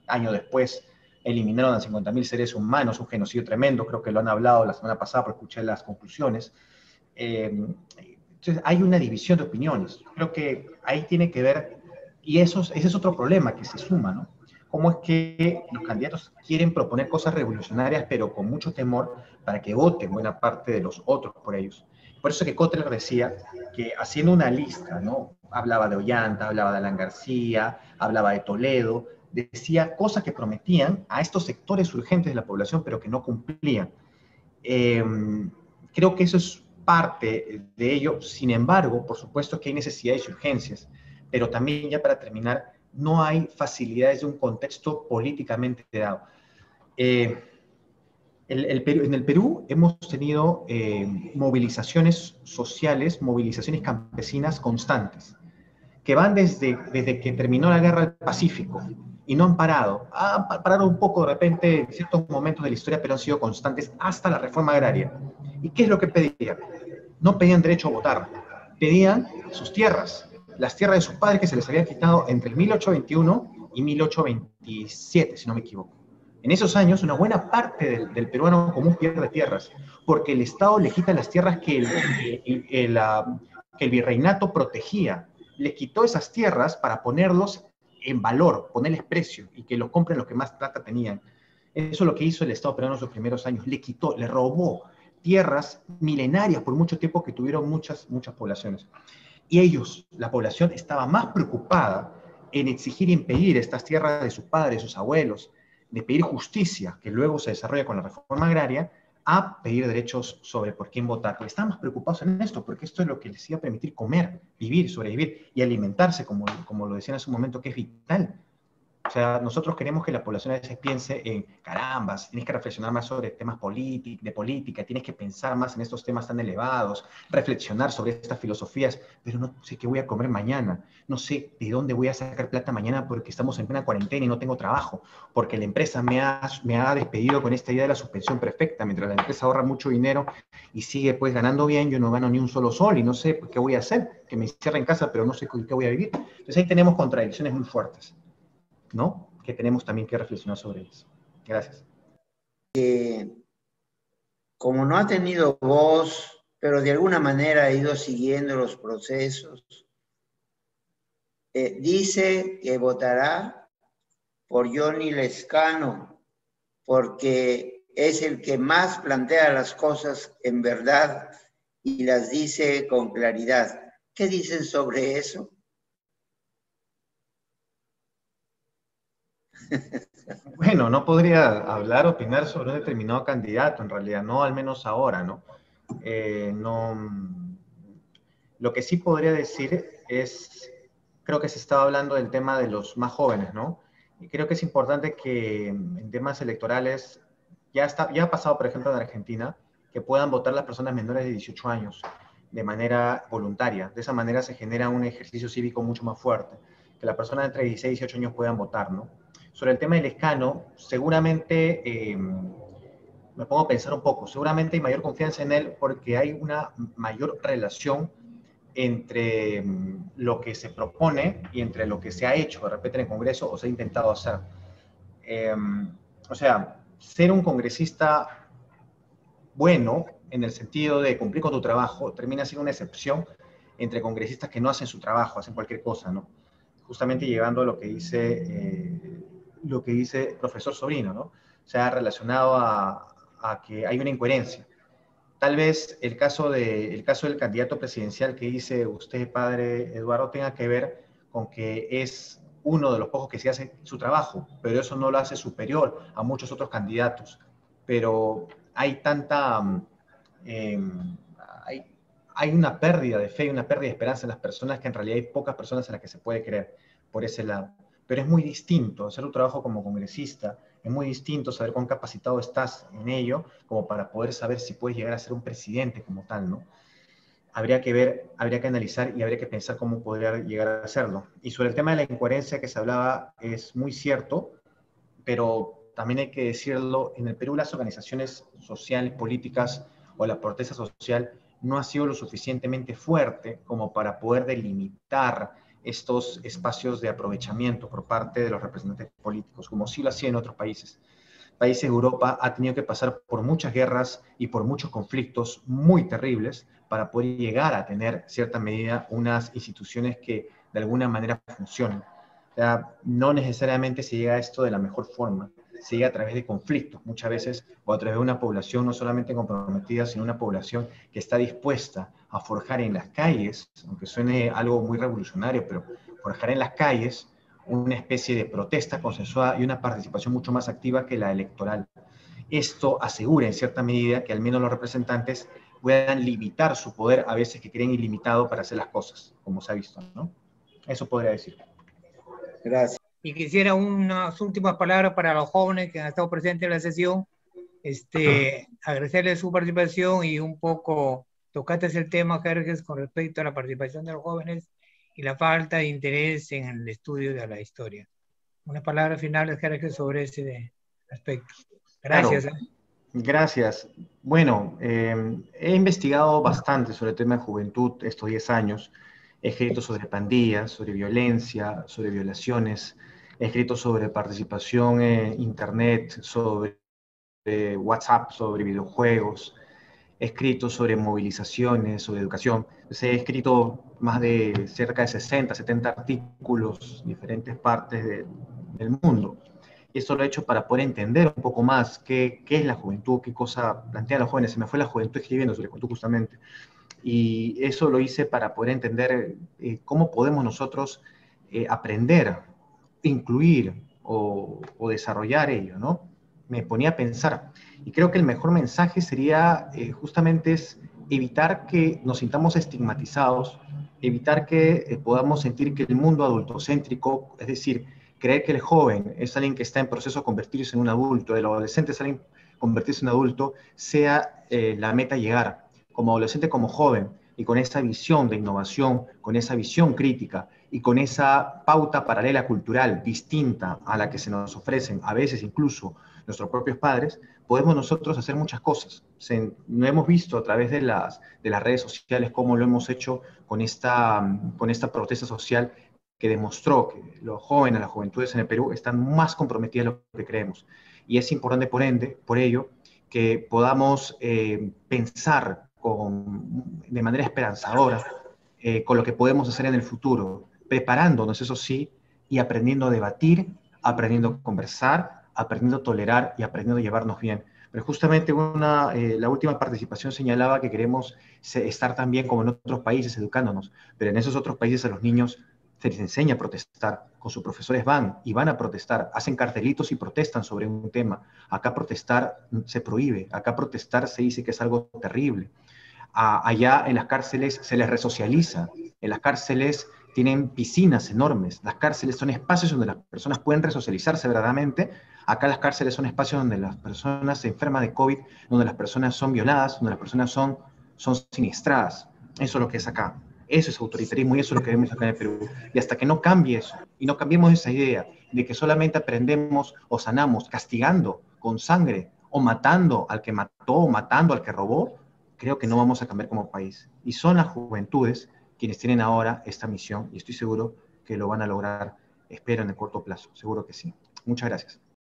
año después eliminaron a 50.000 seres humanos, un genocidio tremendo, creo que lo han hablado la semana pasada, pero escuché las conclusiones. Entonces hay una división de opiniones. Creo que ahí tiene que ver, y ese es otro problema que se suma, ¿no? Cómo es que los candidatos quieren proponer cosas revolucionarias, pero con mucho temor para que voten buena parte de los otros por ellos. Por eso que Kotler decía que haciendo una lista, ¿no? Hablaba de Ollanta, hablaba de Alan García, hablaba de Toledo, decía cosas que prometían a estos sectores urgentes de la población, pero que no cumplían. Creo que eso es parte de ello. Sin embargo, por supuesto que hay necesidades y urgencias, pero también, ya para terminar, no hay facilidades de un contexto políticamente dado. El En el Perú hemos tenido movilizaciones sociales, movilizaciones campesinas constantes, que van desde que terminó la Guerra del Pacífico y no han parado. Han parado un poco de repente en ciertos momentos de la historia, pero han sido constantes hasta la reforma agraria. ¿Y qué es lo que pedían? No pedían derecho a votar, pedían sus tierras, las tierras de sus padres que se les habían quitado entre el 1821 y 1827, si no me equivoco. En esos años, una buena parte del peruano común pierde tierras, porque el Estado le quita las tierras que el virreinato protegía. Le quitó esas tierras para ponerlos en valor, ponerles precio y que los compren los que más plata tenían. Eso es lo que hizo el Estado peruano en sus primeros años. Le quitó, le robó tierras milenarias por mucho tiempo que tuvieron muchas poblaciones. Y ellos, la población, estaba más preocupada en exigir y impedir estas tierras de sus padres, de sus abuelos, de pedir justicia, que luego se desarrolla con la reforma agraria, a pedir derechos sobre por quién votar. Porque estamos preocupados en esto, porque esto es lo que les iba a permitir comer, vivir, sobrevivir y alimentarse, como lo decían en su momento, que es vital. O sea, nosotros queremos que la población a veces piense en, carambas, tienes que reflexionar más sobre temas de política, tienes que pensar más en estos temas tan elevados, reflexionar sobre estas filosofías, pero no sé qué voy a comer mañana, no sé de dónde voy a sacar plata mañana porque estamos en plena cuarentena y no tengo trabajo, porque la empresa me ha despedido con esta idea de la suspensión perfecta, mientras la empresa ahorra mucho dinero y sigue pues ganando bien, yo no gano ni un solo sol y no sé qué voy a hacer, que me encierre en casa, pero no sé con qué voy a vivir. Entonces ahí tenemos contradicciones muy fuertes, ¿no? Que tenemos también que reflexionar sobre eso. Gracias. Como no ha tenido voz, pero de alguna manera ha ido siguiendo los procesos, dice que votará por Johnny Lezcano, porque es el que más plantea las cosas en verdad y las dice con claridad. ¿Qué dicen sobre eso? Bueno, no podría hablar, opinar sobre un determinado candidato, en realidad, no, al menos ahora, ¿no? Lo que sí podría decir es, creo que se estaba hablando del tema de los más jóvenes, ¿no? Y creo que es importante que en temas electorales, ya ha pasado, por ejemplo, en Argentina, que puedan votar las personas menores de 18 años de manera voluntaria. De esa manera se genera un ejercicio cívico mucho más fuerte, que las personas entre 16 y 18 años puedan votar, ¿no? Sobre el tema del Lezcano, seguramente me pongo a pensar un poco, seguramente hay mayor confianza en él porque hay una mayor relación entre lo que se propone y entre lo que se ha hecho de repente en el Congreso o se ha intentado hacer. O sea, ser un congresista bueno, en el sentido de cumplir con tu trabajo, termina siendo una excepción entre congresistas que no hacen su trabajo, hacen cualquier cosa, ¿no? Justamente llegando a lo que dice el profesor Sobrino, ¿no? O sea, relacionado a que hay una incoherencia. Tal vez el caso del candidato presidencial que dice usted, padre Eduardo, tenga que ver con que es uno de los pocos que se hace su trabajo, pero eso no lo hace superior a muchos otros candidatos. Pero hay eh, hay, hay una pérdida de fe, una pérdida de esperanza en las personas que en realidad hay pocas personas en las que se puede creer por ese lado. Pero es muy distinto hacer un trabajo como congresista, es muy distinto saber cuán capacitado estás en ello como para poder saber si puedes llegar a ser un presidente como tal, ¿no? Habría que ver, habría que analizar y habría que pensar cómo podría llegar a hacerlo. Y sobre el tema de la incoherencia que se hablaba, es muy cierto, pero también hay que decirlo, en el Perú las organizaciones sociales, políticas o la protesta social no ha sido lo suficientemente fuerte como para poder delimitar estos espacios de aprovechamiento por parte de los representantes políticos, como sí lo hacía en otros países. Países de Europa ha tenido que pasar por muchas guerras y por muchos conflictos muy terribles para poder llegar a tener, cierta medida, unas instituciones que de alguna manera funcionen. O sea, no necesariamente se llega a esto de la mejor forma, se llega a través de conflictos muchas veces, o a través de una población no solamente comprometida, sino una población que está dispuesta a forjar en las calles, aunque suene algo muy revolucionario, pero forjar en las calles una especie de protesta consensuada y una participación mucho más activa que la electoral. Esto asegura en cierta medida que al menos los representantes puedan limitar su poder, a veces que creen ilimitado para hacer las cosas, como se ha visto, ¿no? Eso podría decir. Gracias. Y quisiera unas últimas palabras para los jóvenes que han estado presentes en la sesión. Agradecerle su participación y un poco tocaste el tema, Jerjes, con respecto a la participación de los jóvenes y la falta de interés en el estudio de la historia. Unas palabras finales, Jerjes, sobre ese aspecto. Gracias. Claro, gracias. Bueno, he investigado bastante sobre el tema de juventud estos 10 años. He escrito sobre pandillas, sobre violencia, sobre violaciones. He escrito sobre participación en Internet, sobre WhatsApp, sobre videojuegos. He escrito sobre movilizaciones, sobre educación. Entonces, he escrito más de cerca de 60, 70 artículos en diferentes partes del mundo. Y esto lo he hecho para poder entender un poco más qué es la juventud, qué cosa plantean los jóvenes. Se me fue la juventud escribiendo sobre juventud justamente. Y eso lo hice para poder entender cómo podemos nosotros aprender, incluir o desarrollar ello, ¿no? Me ponía a pensar. Y creo que el mejor mensaje sería justamente es evitar que nos sintamos estigmatizados, evitar que podamos sentir que el mundo adultocéntrico, es decir, creer que el joven es alguien que está en proceso de convertirse en un adulto, el adolescente es alguien convertirse en un adulto, sea la meta llegar. Como adolescente, como joven, y con esa visión de innovación, con esa visión crítica y con esa pauta paralela cultural distinta a la que se nos ofrecen, a veces incluso nuestros propios padres, podemos nosotros hacer muchas cosas. Lo hemos visto a través de las redes sociales cómo lo hemos hecho con esta protesta social que demostró que los jóvenes, las juventudes en el Perú están más comprometidas de lo que creemos. Y es importante, por ello, que podamos pensar de manera esperanzadora con lo que podemos hacer en el futuro, preparándonos, eso sí, y aprendiendo a debatir, aprendiendo a conversar, aprendiendo a tolerar y aprendiendo a llevarnos bien. Pero justamente la última participación señalaba que queremos estar también como en otros países educándonos, pero en esos otros países a los niños se les enseña a protestar, con sus profesores van y van a protestar, hacen cartelitos y protestan sobre un tema. Acá protestar se prohíbe, acá protestar se dice que es algo terrible. Allá en las cárceles se les resocializa, en las cárceles tienen piscinas enormes, las cárceles son espacios donde las personas pueden resocializarse verdaderamente. Acá las cárceles son espacios donde las personas se enferman de COVID, donde las personas son violadas, donde las personas son siniestradas. Eso es lo que es acá. Eso es autoritarismo y eso es lo que vemos acá en el Perú. Y hasta que no cambie eso, y no cambiemos esa idea de que solamente aprendemos o sanamos castigando con sangre o matando al que mató o matando al que robó, creo que no vamos a cambiar como país. Y son las juventudes quienes tienen ahora esta misión y estoy seguro que lo van a lograr, espero, en el corto plazo. Seguro que sí. Muchas gracias.